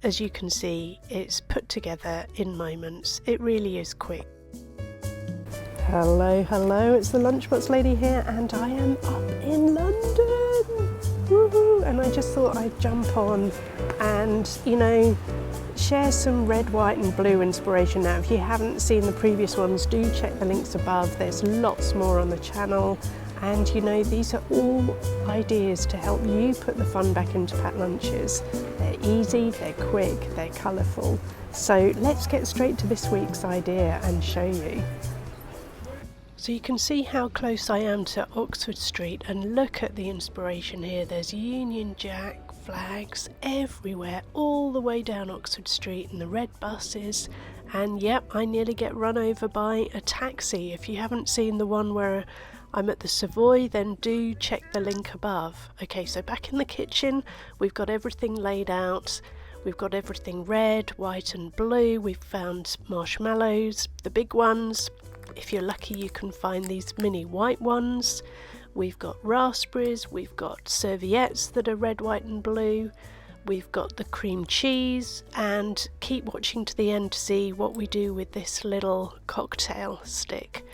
as you can see, it's put together in moments. It really is quick. Hello, it's the Lunchbox lady here, and I am up in London. Woohoo! And I just thought I'd jump on and, share some red, white and blue inspiration. Now, if you haven't seen the previous ones, do check the links above. There's lots more on the channel. And these are all ideas to help you put the fun back into packed lunches. They're easy, they're quick, they're colourful. So let's get straight to this week's idea and show you. So you can see how close I am to Oxford Street, and look at the inspiration here. There's Union Jack flags everywhere, all the way down Oxford Street, and the red buses. And yep, I nearly get run over by a taxi. If you haven't seen the one where I'm at the Savoy, then do check the link above. Okay, so back in the kitchen, we've got everything laid out. We've got everything red, white and blue. We've found marshmallows, the big ones. If you're lucky, you can find these mini white ones. We've got raspberries, we've got serviettes that are red, white and blue. We've got the cream cheese, and keep watching to the end to see what we do with this little cocktail stick.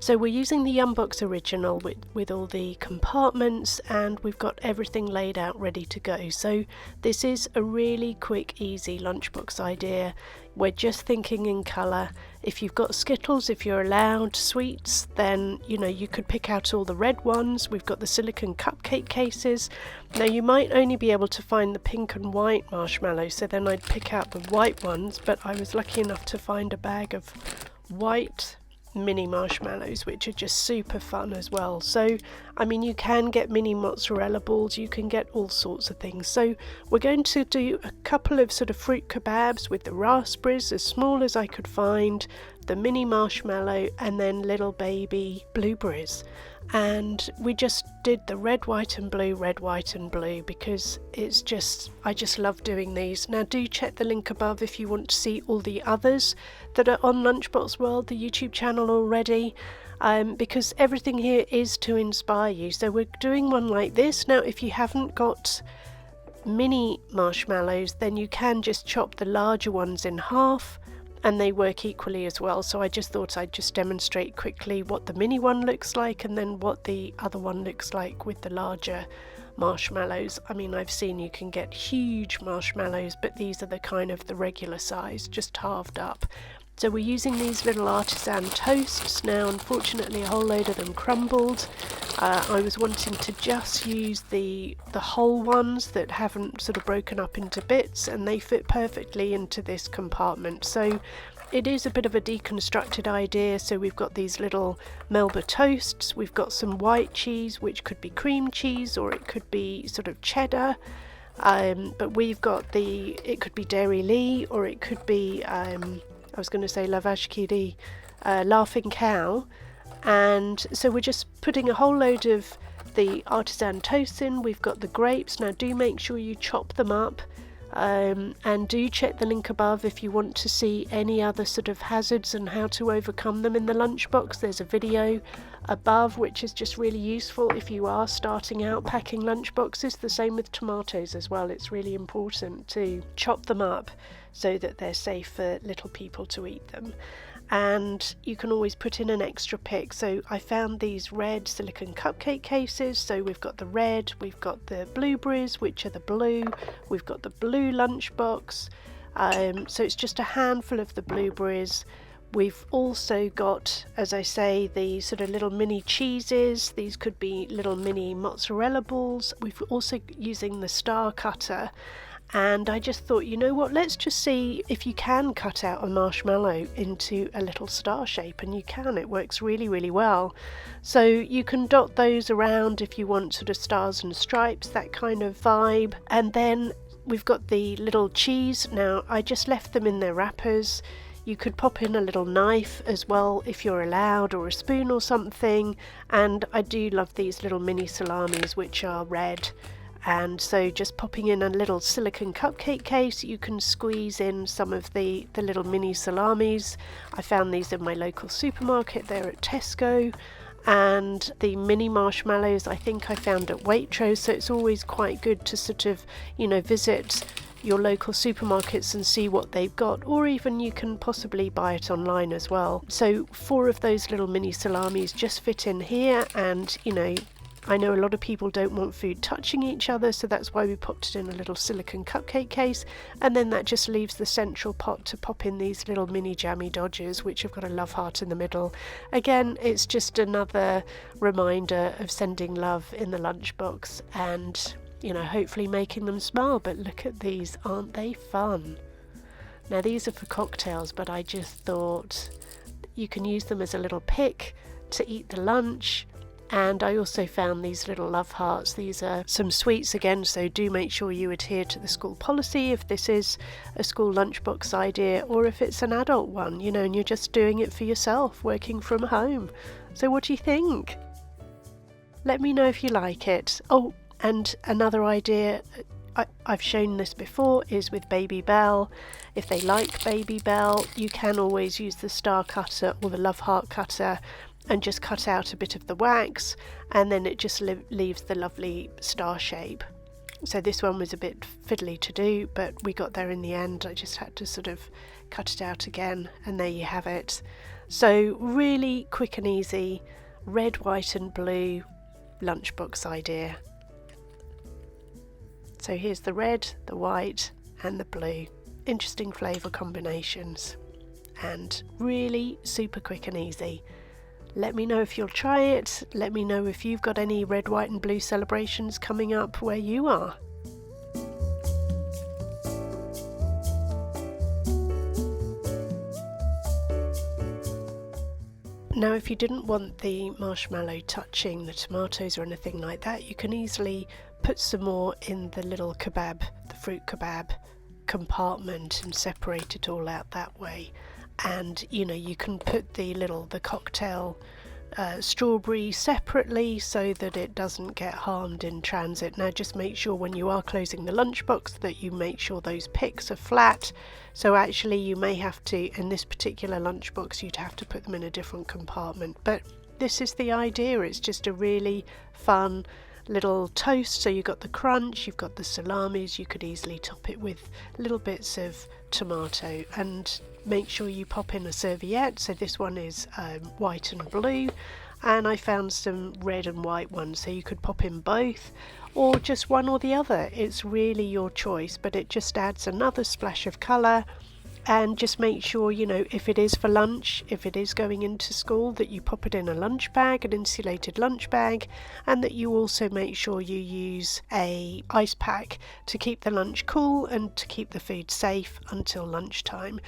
So we're using the Lunchbox original with all the compartments, and we've got everything laid out ready to go. So this is a really quick, easy lunchbox idea. We're just thinking in colour. If you've got Skittles, if you're allowed sweets, then you could pick out all the red ones. We've got the silicone cupcake cases. Now you might only be able to find the pink and white marshmallows, so then I'd pick out the white ones, but I was lucky enough to find a bag of white mini marshmallows, which are just super fun as well. So you can get mini mozzarella balls, you can get all sorts of things. So we're going to do a couple of sort of fruit kebabs with the raspberries, as small as I could find, the mini marshmallow, and then little baby blueberries. And we just did the red, white and blue because I just love doing these. Now do check the link above if you want to see all the others that are on Lunchbox World, the YouTube channel already, because everything here is to inspire you. So we're doing one like this. Now if you haven't got mini marshmallows, then you can just chop the larger ones in half, and they work equally as well. So I just thought I'd just demonstrate quickly what the mini one looks like, and then what the other one looks like with the larger marshmallows. I've seen you can get huge marshmallows, but these are the regular size, just halved up. So we're using these little artisan toasts. Now unfortunately a whole load of them crumbled. I was wanting to just use the whole ones that haven't sort of broken up into bits, and they fit perfectly into this compartment. So it is a bit of a deconstructed idea. So we've got these little Melba toasts, we've got some white cheese, which could be cream cheese or it could be sort of cheddar, but we've got it could be Dairy Lee, or it could be I was going to say La Vache qui rit, Laughing Cow. And so we're just putting a whole load of the artisan toast in. We've got the grapes. Now do make sure you chop them up, and do check the link above if you want to see any other sort of hazards and how to overcome them in the lunchbox. There's a video above which is just really useful if you are starting out packing lunchboxes. The same with tomatoes as well. It's really important to chop them up so that they're safe for little people to eat them. And you can always put in an extra pick. So I found these red silicone cupcake cases. So we've got the red, we've got the blueberries, which are the blue, we've got the blue lunchbox. So it's just a handful of the blueberries. We've also got, as I say, the sort of little mini cheeses. These could be little mini mozzarella balls. We've also using the star cutter. And I just thought, let's just see if you can cut out a marshmallow into a little star shape, and you can. It works really, really well. So you can dot those around if you want sort of stars and stripes, that kind of vibe. And then we've got the little cheese. Now I just left them in their wrappers. You could pop in a little knife as well if you're allowed, or a spoon or something. And I do love these little mini salamis, which are red. And so just popping in a little silicone cupcake case, you can squeeze in some of the little mini salamis. I found these in my local supermarket. They're at Tesco. And the mini marshmallows I think I found at Waitrose. So it's always quite good to sort of, visit your local supermarkets and see what they've got, or even you can possibly buy it online as well. So 4 of those little mini salamis just fit in here, and you know, I know a lot of people don't want food touching each other, so that's why we popped it in a little silicone cupcake case, and then that just leaves the central pot to pop in these little mini jammy dodgers, which have got a love heart in the middle. Again, it's just another reminder of sending love in the lunchbox and, you know, hopefully making them smile. But look at these, aren't they fun? Now these are for cocktails, but I just thought you can use them as a little pick to eat the lunch. And I also found these little love hearts. These are some sweets again, so do make sure you adhere to the school policy if this is a school lunchbox idea, or if it's an adult one, you know, and you're just doing it for yourself, working from home. So what do you think? Let me know if you like it. Oh, and another idea, I've shown this before, is with babybel. If they like babybel, you can always use the star cutter or the love heart cutter and just cut out a bit of the wax, and then it just leaves the lovely star shape. So this one was a bit fiddly to do, but we got there in the end. I just had to sort of cut it out again, and there you have it. So really quick and easy red, white and blue lunchbox idea. So here's the red, the white and the blue. Interesting flavour combinations and really super quick and easy. Let me know if you'll try it. Let me know if you've got any red, white and blue celebrations coming up where you are. Now if you didn't want the marshmallow touching the tomatoes or anything like that, you can easily put some more in the little kebab, the fruit kebab compartment, and separate it all out that way. And you know, you can put the cocktail strawberry separately so that it doesn't get harmed in transit. Now just make sure when you are closing the lunchbox that you make sure those picks are flat. So actually you may have to, in this particular lunchbox, you'd have to put them in a different compartment. But this is the idea. It's just a really fun little toast. So you've got the crunch, you've got the salamis, you could easily top it with little bits of tomato, and make sure you pop in a serviette. So this one is white and blue, and I found some red and white ones, so you could pop in both or just one or the other. It's really your choice, but it just adds another splash of colour. And just make sure, you know, if it is for lunch, if it is going into school, that you pop it in a lunch bag, an insulated lunch bag, and that you also make sure you use a ice pack to keep the lunch cool and to keep the food safe until lunchtime.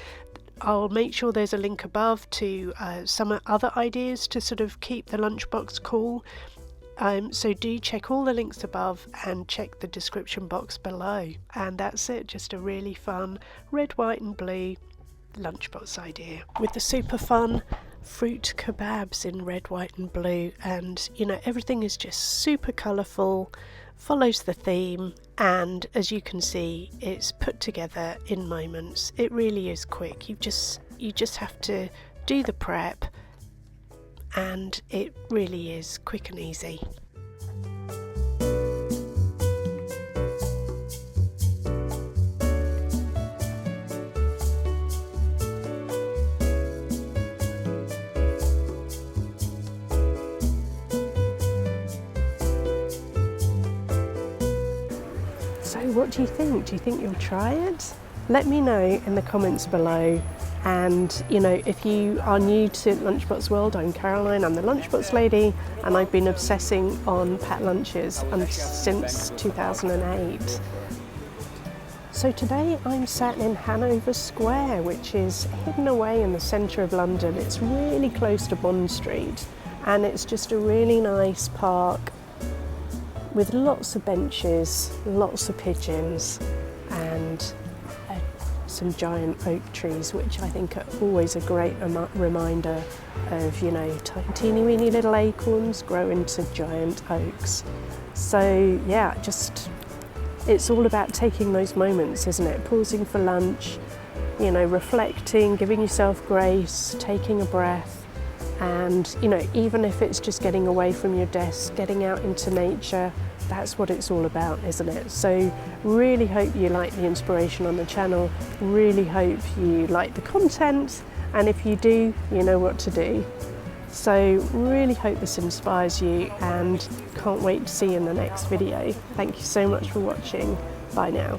I'll make sure there's a link above to some other ideas to sort of keep the lunchbox cool. So do check all the links above and check the description box below. And that's it, just a really fun red, white and blue lunchbox idea with the super fun fruit kebabs in red, white and blue. And you know, everything is just super colourful, follows the theme, and as you can see, it's put together in moments. It really is quick. You just have to do the prep, and it really is quick and easy. So what do you think? Do you think you'll try it? Let me know in the comments below. And you know, if you are new to Lunchbox World, I'm Caroline, I'm the Lunchbox lady, and I've been obsessing on packed lunches since 2008. So today I'm sat in Hanover Square, which is hidden away in the centre of London. It's really close to Bond Street, and it's just a really nice park with lots of benches, lots of pigeons, and some giant oak trees, which I think are always a great reminder of, you know, teeny weeny little acorns grow into giant oaks. So yeah, just it's all about taking those moments, isn't it? Pausing for lunch, you know, reflecting, giving yourself grace, taking a breath, and you know, even if it's just getting away from your desk, getting out into nature, that's what it's all about, isn't it? So really hope you like the inspiration on the channel, really hope you like the content, and if you do, you know what to do. So really hope this inspires you and can't wait to see you in the next video. Thank you so much for watching. Bye now.